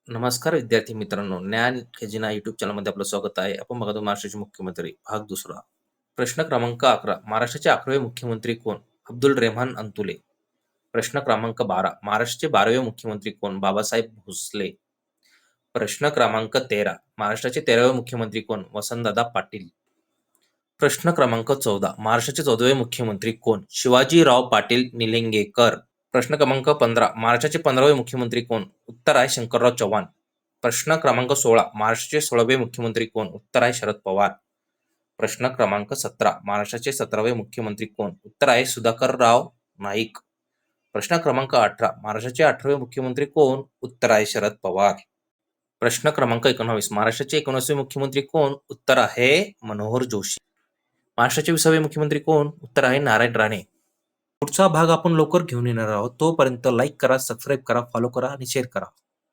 नमस्कार विद्यार्थी मित्रांनो, ज्ञान खजिना यूट्यूब चॅनलमध्ये आपलं स्वागत आहे. आपण बघतो महाराष्ट्राचे मुख्यमंत्री भाग दुसरा. प्रश्न क्रमांक 11. महाराष्ट्राचे 11वे मुख्यमंत्री कोण? अब्दुल रेहमान अंतुले. प्रश्न क्रमांक 12. महाराष्ट्राचे 12वे मुख्यमंत्री कोण? बाबासाहेब भोसले. प्रश्न क्रमांक 13. महाराष्ट्राचे 13वे मुख्यमंत्री कोण? वसंतदादा पाटील. प्रश्न क्रमांक 14. महाराष्ट्राचे 14वे मुख्यमंत्री कोण? शिवाजीराव पाटील निलंगेकर. प्रश्न क्रमांक 15. महाराष्ट्राचे 15वे मुख्यमंत्री कोण? उत्तर आहे शंकरराव चव्हाण. प्रश्न क्रमांक 16. महाराष्ट्राचे 16वे मुख्यमंत्री कोण? उत्तर आहे शरद पवार. प्रश्न क्रमांक 17. महाराष्ट्राचे 17वे मुख्यमंत्री कोण? उत्तर आहे सुधाकरराव नाईक. प्रश्न क्रमांक 18. महाराष्ट्राचे 18वे मुख्यमंत्री कोण? उत्तर आहे शरद पवार. प्रश्न क्रमांक 19. महाराष्ट्राचे 19वे मुख्यमंत्री कोण? उत्तर आहे मनोहर जोशी. महाराष्ट्राचे 20वे मुख्यमंत्री कोण? उत्तर आहे नारायण राणे. पुढचा भाग आपण लवकर घेऊन येणार आहोत. तोपर्यंत लाईक करा, सबस्क्राईब करा, फॉलो करा आणि शेअर करा.